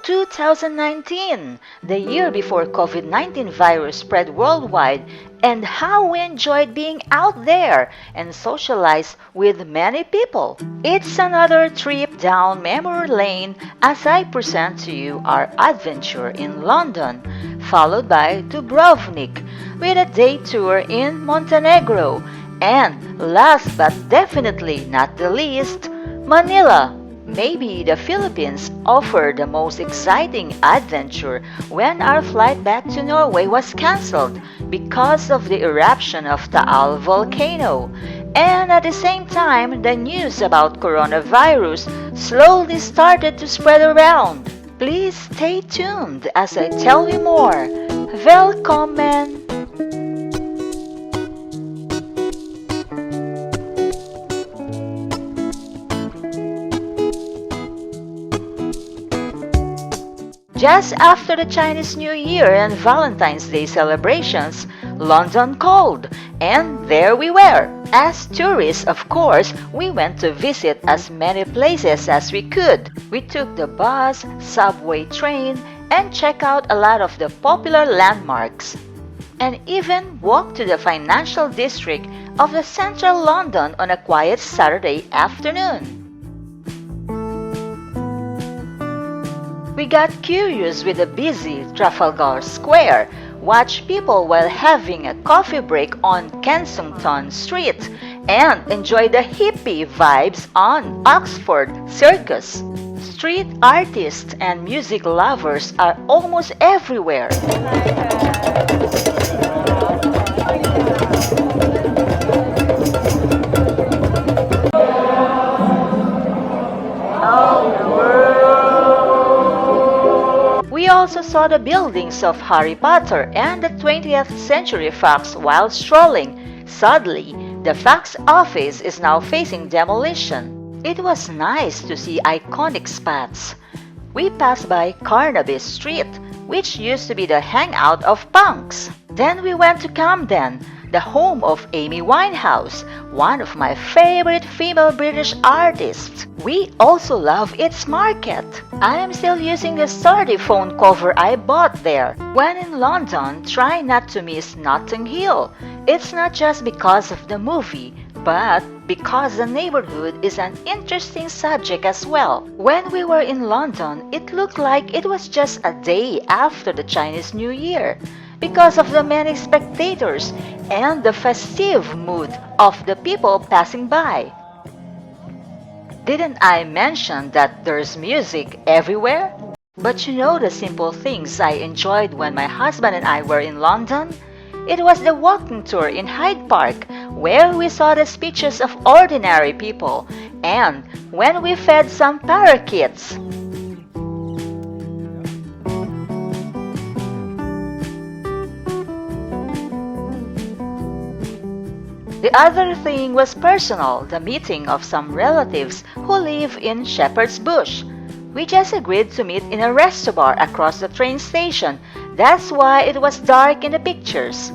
2019, the year before COVID-19 virus spread worldwide, and how we enjoyed being out there and socialize with many people. It's another trip down memory lane as I present to you our adventure in London, followed by Dubrovnik with a day tour in Montenegro, and last but definitely not the least, Manila. Maybe the Philippines offered the most exciting adventure when our flight back to Norway was cancelled because of the eruption of Taal Volcano. And at the same time, the news about coronavirus slowly started to spread around. Please stay tuned as I tell you more. Velkommen! Just after the Chinese New Year and Valentine's Day celebrations, London called, and there we were. As tourists, of course, we went to visit as many places as we could. We took the bus, subway, train, and checked out a lot of the popular landmarks, and even walked to the financial district of the central London on a quiet Saturday afternoon. We got curious with the busy Trafalgar Square, watched people while having a coffee break on Kensington Street, and enjoyed the hippie vibes on Oxford Circus. Street artists and music lovers are almost everywhere. We also saw the buildings of Harry Potter and the 20th Century Fox while strolling. Sadly, the Fox office is now facing demolition. It was nice to see iconic spots. We passed by Carnaby Street, which used to be the hangout of punks. Then we went to Camden, the home of Amy Winehouse, one of my favorite female British artists. We also love its market. I am still using the sturdy phone cover I bought there. When in London, try not to miss Notting Hill. It's not just because of the movie, but because the neighborhood is an interesting subject as well. When we were in London, it looked like it was just a day after the Chinese New Year, because of the many spectators and the festive mood of the people passing by. Didn't I mention that there's music everywhere? But you know the simple things I enjoyed when my husband and I were in London? It was the walking tour in Hyde Park, where we saw the speeches of ordinary people, and when we fed some parakeets. The other thing was personal, the meeting of some relatives who live in Shepherd's Bush. We just agreed to meet in a resto bar across the train station. That's why it was dark in the pictures.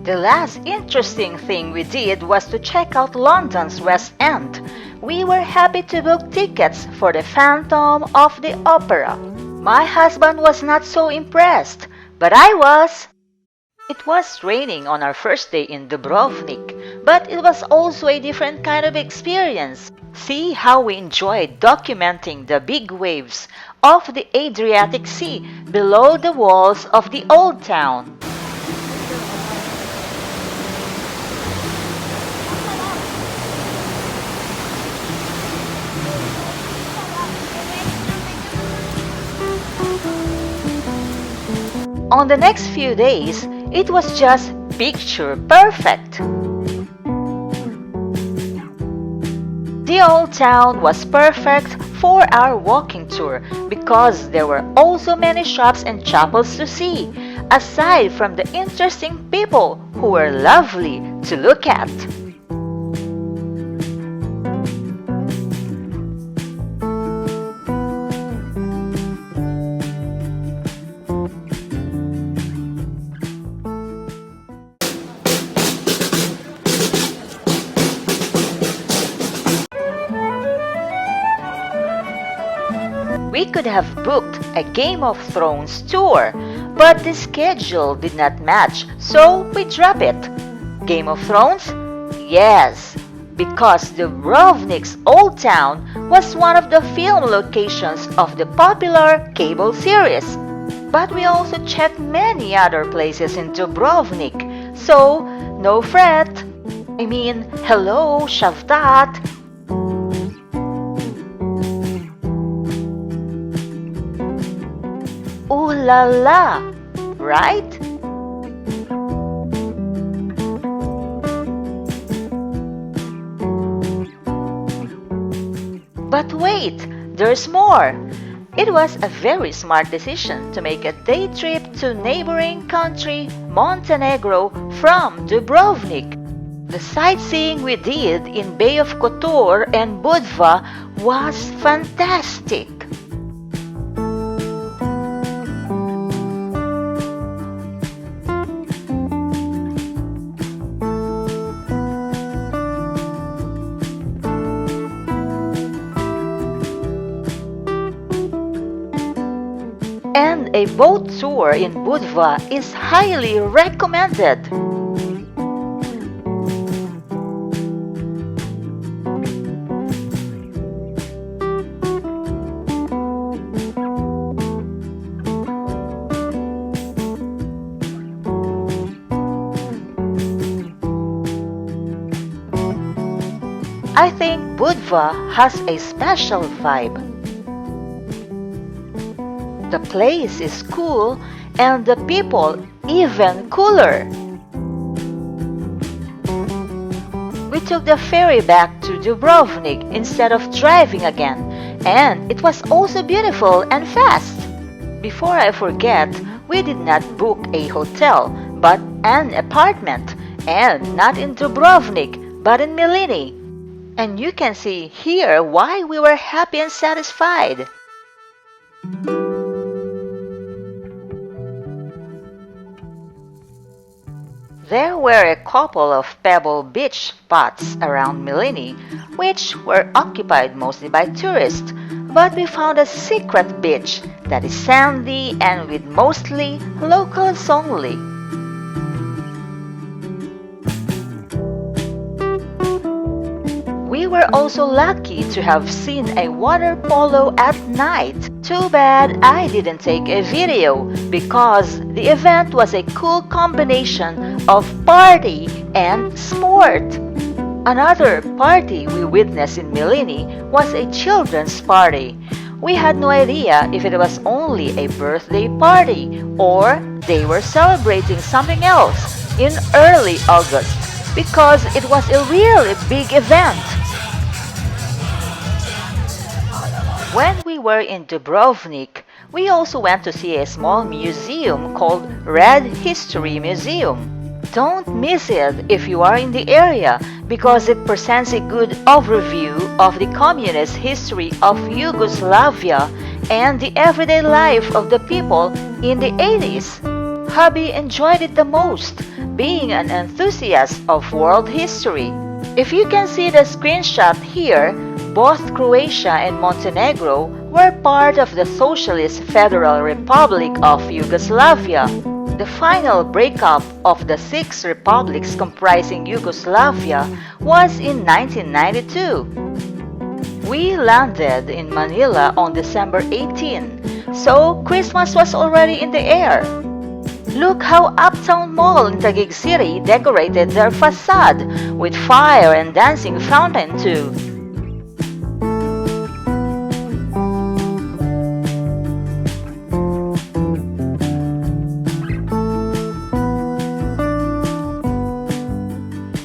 The last interesting thing we did was to check out London's West End. We were happy to book tickets for the Phantom of the Opera. My husband was not so impressed, but I was. It was raining on our first day in Dubrovnik, but it was also a different kind of experience. See how we enjoyed documenting the big waves of the Adriatic Sea below the walls of the old town. On the next few days, it was just picture perfect. The old town was perfect for our walking tour because there were also many shops and chapels to see, aside from the interesting people who were lovely to look at. We could could have booked a Game of Thrones tour, but the schedule did not match, so we dropped it. Game of Thrones? Yes, because Dubrovnik's Old Town was one of the film locations of the popular cable series. But we also checked many other places in Dubrovnik, so no fret. I mean, hello, Shavtat. Ooh la la, right? But wait, there's more. It was a very smart decision to make a day trip to neighboring country Montenegro from Dubrovnik. The sightseeing we did in Bay of Kotor and Budva was fantastic. And a boat tour in Budva is highly recommended. I think Budva has a special vibe. The place is cool and the people even cooler. We took the ferry back to Dubrovnik instead of driving again, and it was also beautiful and fast. Before I forget, we did not book a hotel but an apartment, and not in Dubrovnik but in Milini. And you can see here why we were happy and satisfied. There were a couple of pebble beach spots around Milini, which were occupied mostly by tourists, but we found a secret beach that is sandy and with mostly locals only. We were also lucky to have seen a water polo at night. Too bad I didn't take a video because the event was a cool combination of party and sport. Another party we witnessed in Milini was a children's party. We had no idea if it was only a birthday party or they were celebrating something else in early August because it was a really big event. When we were in Dubrovnik, we also went to see a small museum called Red History Museum. Don't miss it if you are in the area because it presents a good overview of the communist history of Yugoslavia and the everyday life of the people in the 80s. Hubby enjoyed it the most, being an enthusiast of world history. If you can see the screenshot here, both Croatia and Montenegro were part of the Socialist Federal Republic of Yugoslavia. The final breakup of the 6 republics comprising Yugoslavia was in 1992. We landed in Manila on December 18, so Christmas was already in the air. Look how Uptown Mall in Taguig City decorated their facade with fire and dancing fountain too.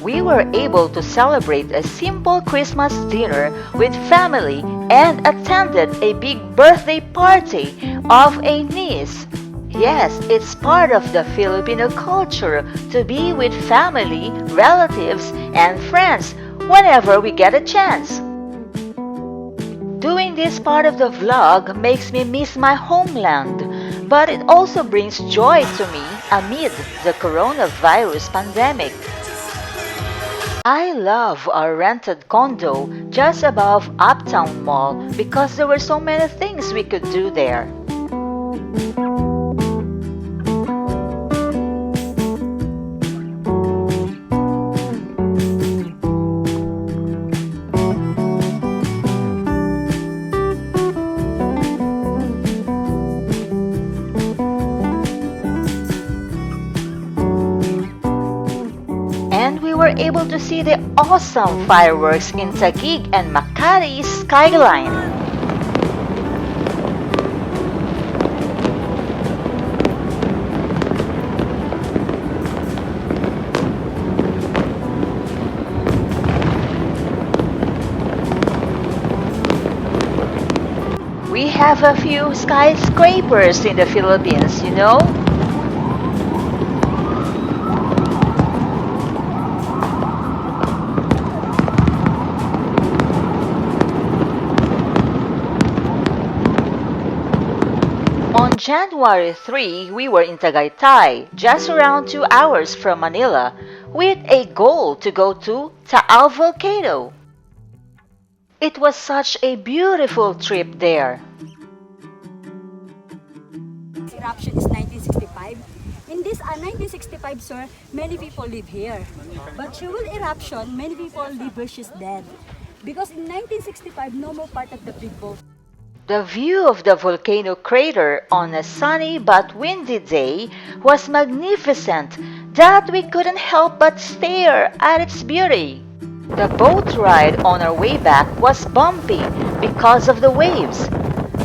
We were able to celebrate a simple Christmas dinner with family and attended a big birthday party of a niece. Yes, it's part of the Filipino culture to be with family, relatives, and friends whenever we get a chance. Doing this part of the vlog makes me miss my homeland, but it also brings joy to me amid the coronavirus pandemic. I love our rented condo just above Uptown Mall because there were so many things we could do there. And we were able to see the awesome fireworks in Taguig and Makati's skyline. We have a few skyscrapers in the Philippines, you know? On January 3, we were in Tagaytay, just around 2 hours from Manila, with a goal to go to Taal Volcano. It was such a beautiful trip there. Eruption is 1965. In this 1965, sir, many people live here. But during eruption, many people live where she's dead. Because in 1965, no more part of the big boat. The view of the volcano crater on a sunny but windy day was magnificent that we couldn't help but stare at its beauty. The boat ride on our way back was bumpy because of the waves.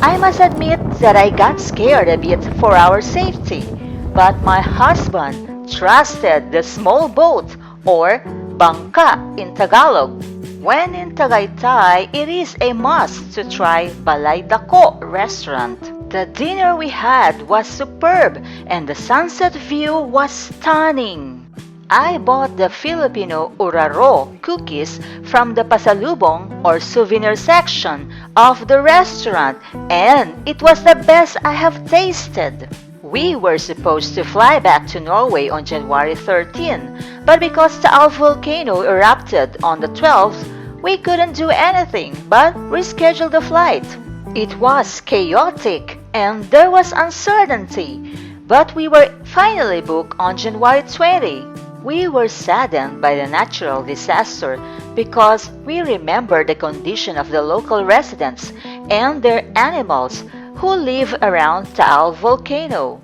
I must admit that I got scared a bit for our safety, but my husband trusted the small boat, or bangka in Tagalog. When in Tagaytay, it is a must to try Balay Dako restaurant. The dinner we had was superb and the sunset view was stunning. I bought the Filipino uraro cookies from the pasalubong or souvenir section of the restaurant, and it was the best I have tasted. We were supposed to fly back to Norway on January 13, but because the Taal Volcano erupted on the 12th, we couldn't do anything but reschedule the flight. It was chaotic and there was uncertainty, but we were finally booked on January 20. We were saddened by the natural disaster because we remembered the condition of the local residents and their animals who live around Taal Volcano.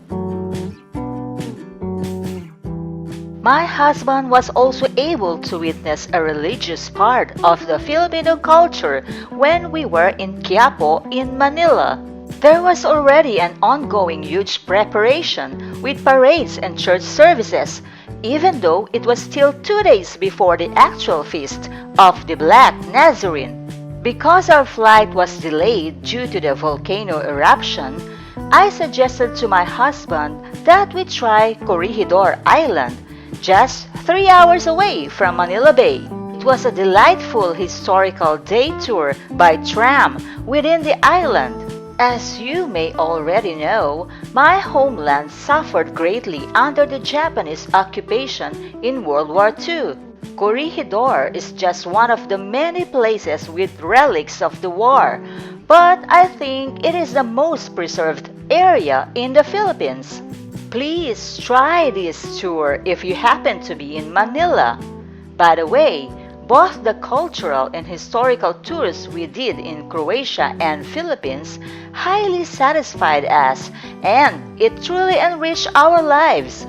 My husband was also able to witness a religious part of the Filipino culture when we were in Quiapo in Manila. There was already an ongoing huge preparation with parades and church services, even though it was still 2 days before the actual feast of the Black Nazarene. Because our flight was delayed due to the volcano eruption, I suggested to my husband that we try Corregidor Island, just 3 hours away from Manila Bay. It was a delightful historical day tour by tram within the island. As you may already know, my homeland suffered greatly under the Japanese occupation in World War II. Corregidor is just one of the many places with relics of the war, but I think it is the most preserved area in the Philippines. Please try this tour if you happen to be in Manila. By the way, both the cultural and historical tours we did in Croatia and Philippines highly satisfied us, and it truly enriched our lives.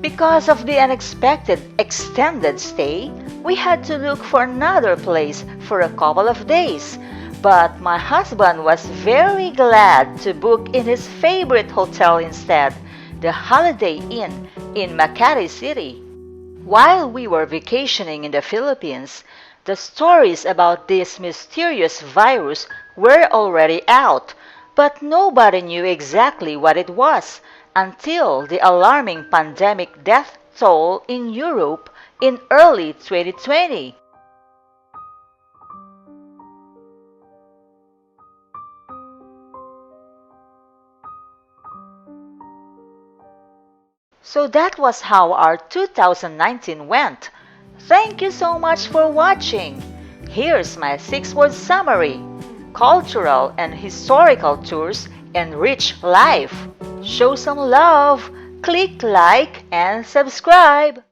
Because of the unexpected extended stay, we had to look for another place for a couple of days. But my husband was very glad to book in his favorite hotel instead, the Holiday Inn in Makati City. While we were vacationing in the Philippines, the stories about this mysterious virus were already out, but nobody knew exactly what it was until the alarming pandemic death toll in Europe in early 2020. So that was how our 2019 went. Thank you so much for watching. Here's my 6-word summary. Cultural and historical tours enrich life. Show some love. Click like and subscribe.